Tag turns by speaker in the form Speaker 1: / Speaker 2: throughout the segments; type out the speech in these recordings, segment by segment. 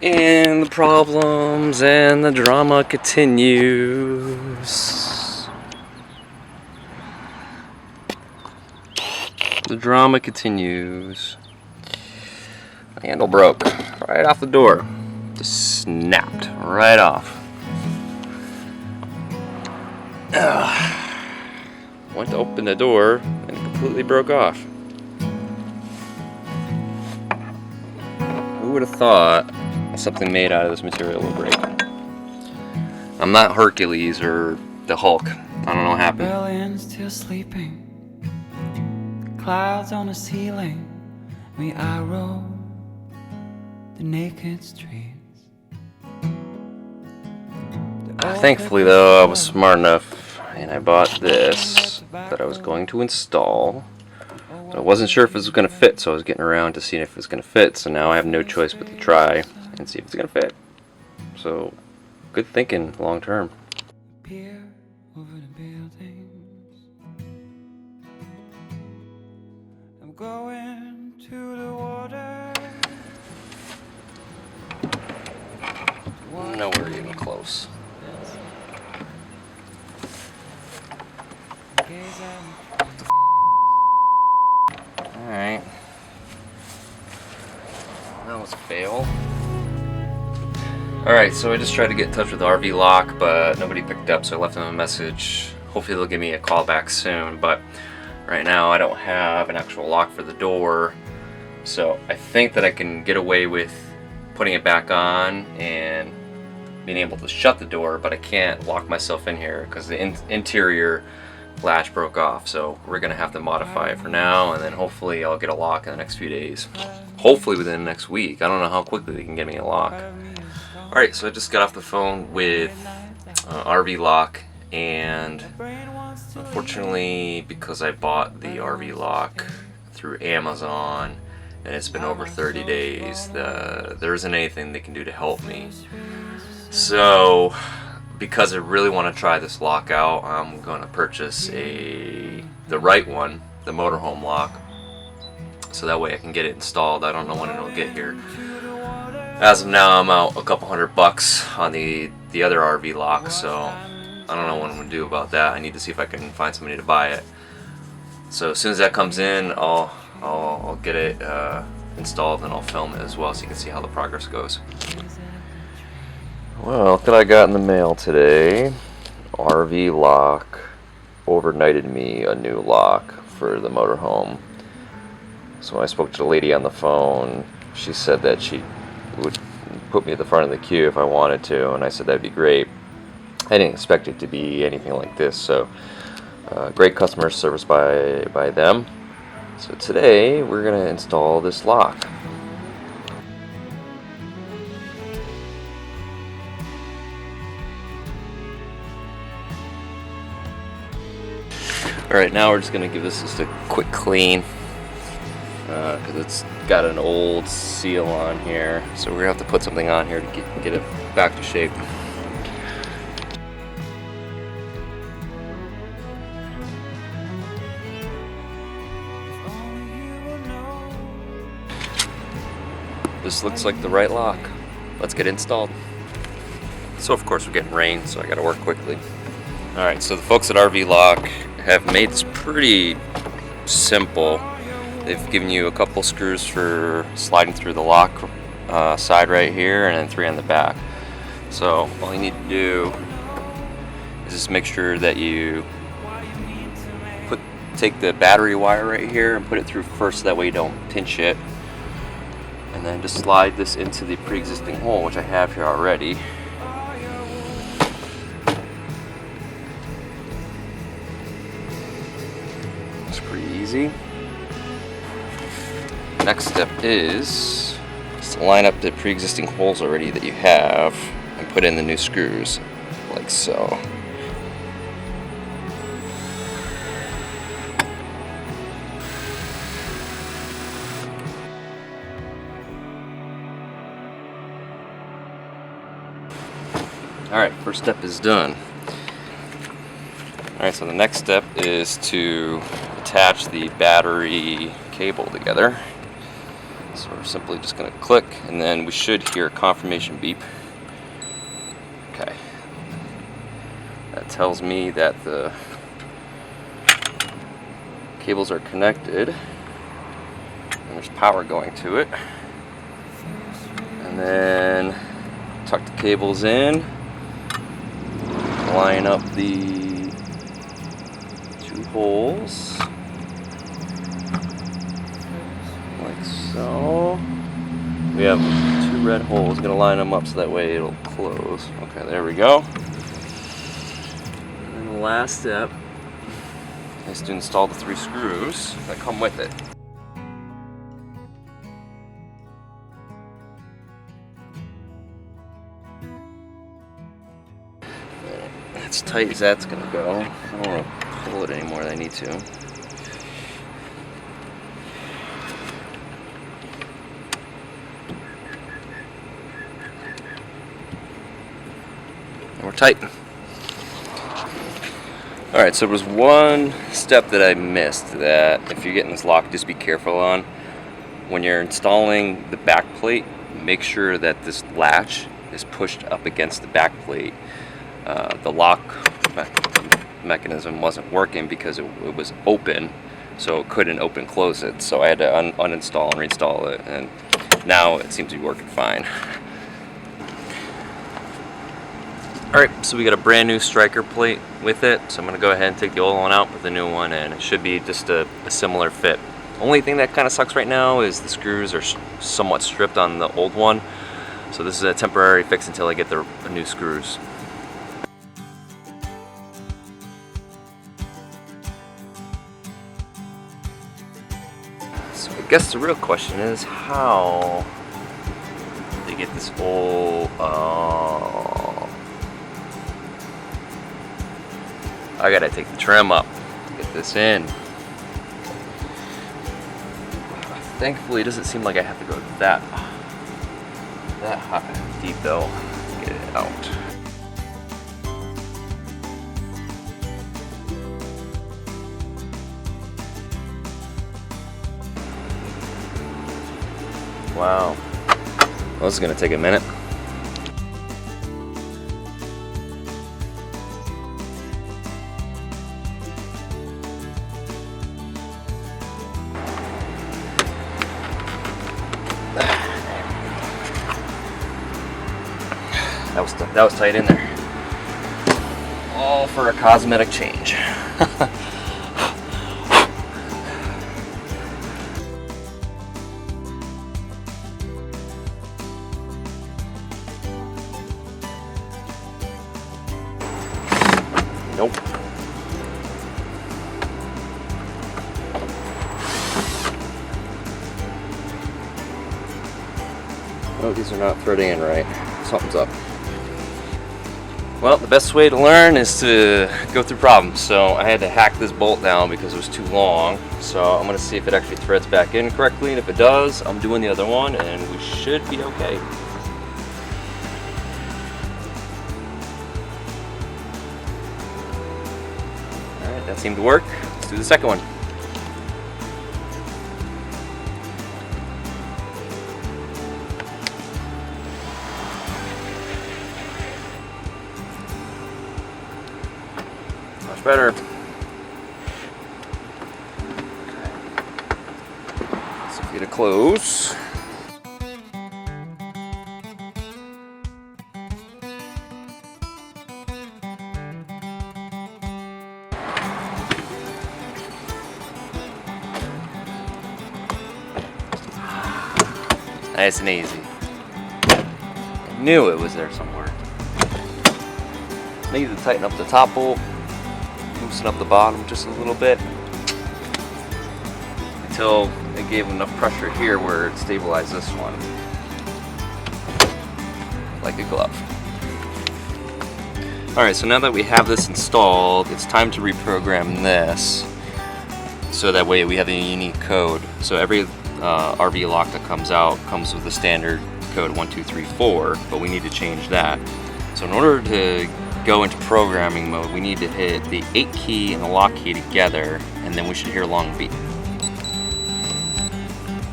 Speaker 1: And the problems and the drama continues. The drama continues. My handle broke right off the door. Just snapped right off. Went to open the door and it completely broke off. Who would have thought something made out of this material would break? I'm not Hercules or the Hulk. I don't know what happened.
Speaker 2: Berlin's still sleeping. Clouds on the ceiling. I roam the naked streets.
Speaker 1: Thankfully though, I was smart enough and I bought this that I was going to install. But I wasn't sure if it was going to fit, so I was getting around to seeing if it was going to fit. So now I have no choice but to try and see if it's going to fit. So, good thinking long term.
Speaker 2: Peer over the buildings. I'm going to the water.
Speaker 1: Nowhere even close. Alright. That was a fail. Alright, so I just tried to get in touch with RV Lock, but nobody picked up, so I left them a message. Hopefully they'll give me a call back soon, but right now I don't have an actual lock for the door. So I think that I can get away with putting it back on and being able to shut the door, but I can't lock myself in here because the interior latch broke off. So we're gonna have to modify it for now, and then hopefully I'll get a lock in the next few days. Hopefully within the next week. I don't know how quickly they can get me a lock. Alright, so I just got off the phone with RV Lock, and unfortunately, because I bought the RV Lock through Amazon and it's been over 30 days, there isn't anything they can do to help me. So, because I really want to try this lock out, I'm going to purchase the right one, the Motorhome lock, so that way I can get it installed. I don't know when it'll get here. As of now, I'm out a couple $100 on the other RV lock, so I don't know what I'm going to do about that. I need to see if I can find somebody to buy it. So as soon as that comes in, I'll get it installed, and I'll film it as well so you can see how the progress goes. Well, look what I got in the mail today. RV Lock overnighted me a new lock for the motorhome. So when I spoke to the lady on the phone, she said that she would put me at the front of the queue if I wanted to, and I said that'd be great. I didn't expect it to be anything like this, so great customer service by them. So today we're going to install this lock. Alright, now we're just going to give this just a quick clean, because it's got an old seal on here, so we're going to have to put something on here to get it back to shape. This looks like the right lock. Let's get it installed. So of course we're getting rain, so I got to work quickly. Alright, so the folks at RV Lock have made this pretty simple. They've given you a couple screws for sliding through the lock side right here, and then 3 on the back. So all you need to do is just make sure that you take the battery wire right here and put it through first, so that way you don't pinch it. And then just slide this into the pre-existing hole, which I have here already. It's pretty easy. Next step is to line up the pre-existing holes already that you have and put in the new screws, like so. Alright, first step is done. Alright, so the next step is to attach the battery cable together. So we're simply just going to click, and then we should hear a confirmation beep. Okay. That tells me that the cables are connected and there's power going to it. And then tuck the cables in, line up the 2 holes like so. We have 2 red holes. I'm gonna line them up so that way it'll close. Okay, there we go. And then the last step is to install the 3 screws that come with it. As tight as that's gonna go. I don't want to pull it any more than I need to. And we're tight. Alright, so there was one step that I missed that if you're getting this lock, just be careful on. When you're installing the back plate, make sure that this latch is pushed up against the back plate. The lock mechanism wasn't working because it was open, so it couldn't open close it. So I had to uninstall and reinstall it, and now it seems to be working fine. Alright, so we got a brand new striker plate with it, so I'm going to go ahead and take the old one out with the new one, and it should be just a similar fit. Only thing that kind of sucks right now is the screws are somewhat stripped on the old one, so this is a temporary fix until I get the new screws. So I guess the real question is how they get this whole I gotta take the trim up, get this in. Thankfully, it doesn't seem like I have to go that high, deep though. Get it out. Wow. Well, this is gonna take a minute. That was tight in there. All for a cosmetic change. Nope. Oh, these are not threading in right. Something's up. Well, the best way to learn is to go through problems. So I had to hack this bolt down because it was too long. So I'm going to see if it actually threads back in correctly. And if it does, I'm doing the other one and we should be okay. Alright, that seemed to work. Let's do the second one. Much better. So get it close. Nice and easy. I knew it was there somewhere. Need to tighten up the top bolt. Loosen up the bottom just a little bit until it gave enough pressure here where it stabilized this one like a glove. Alright, so now that we have this installed, it's time to reprogram this so that way we have a unique code. So every RV lock that comes out comes with the standard code 1234, but we need to change that. So in order to go into programming mode, we need to hit the 8 key and the lock key together, and then we should hear a long beep.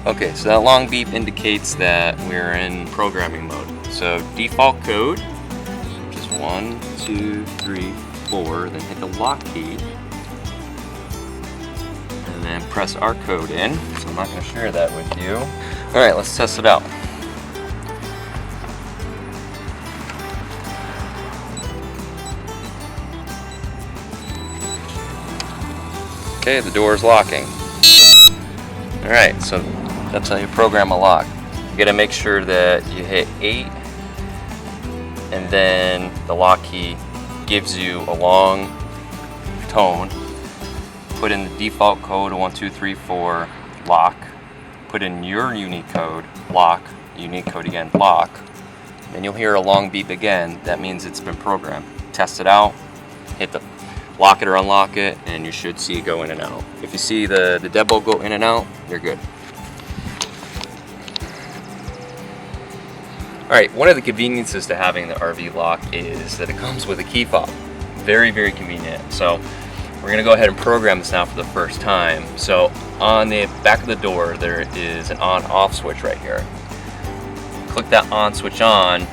Speaker 1: Okay, so that long beep indicates that we're in programming mode. So default code, which is 1, 2, 3, 4, then hit the lock key, and then press our code in. So I'm not going to share that with you. All right, let's test it out. Okay, the door is locking. All right, so that's how you program a lock. You gotta make sure that you hit 8, and then the lock key gives you a long tone. Put in the default code 1234 lock. Put in your unique code lock. Unique code again lock. Then you'll hear a long beep again. That means it's been programmed. Test it out. Hit the lock it or unlock it, and you should see it go in and out. If you see the deadbolt go in and out, you're good. Alright, one of the conveniences to having the RV lock is that it comes with a key fob. Very, very convenient. So we're going to go ahead and program this now for the first time. So on the back of the door there is an on-off switch right here. Click that on switch on,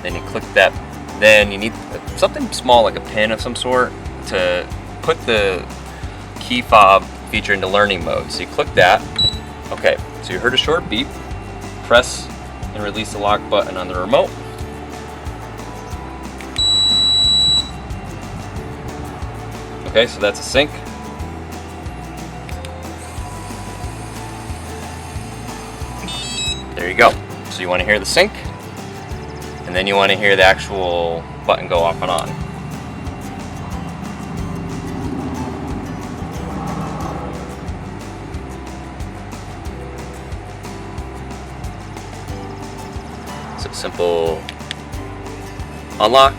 Speaker 1: then you click that, then you need something small like a pin of some sort to put the key fob feature into learning mode. So you click that. Okay, so you heard a short beep. Press and release the lock button on the remote. Okay, so that's a sync. There you go. So you want to hear the sync, and then you want to hear the actual button go off and on. So simple unlock.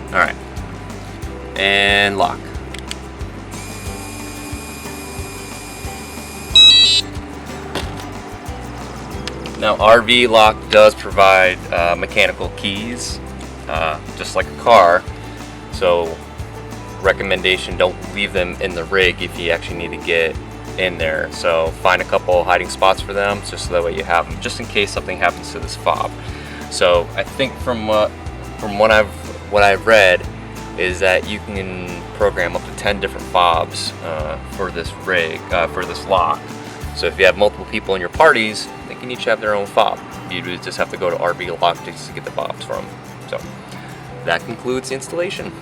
Speaker 1: All right, and lock. Now RV lock does provide mechanical keys, just like a car. So recommendation, don't leave them in the rig if you actually need to get in there. So find a couple hiding spots for them, just so that way you have them, just in case something happens to this fob. So I think from what I've read is that you can program up to 10 different fobs for this rig, for this lock. So if you have multiple people in your parties, they can each have their own fob. You just have to go to RV Lock to get the fobs from. So that concludes the installation.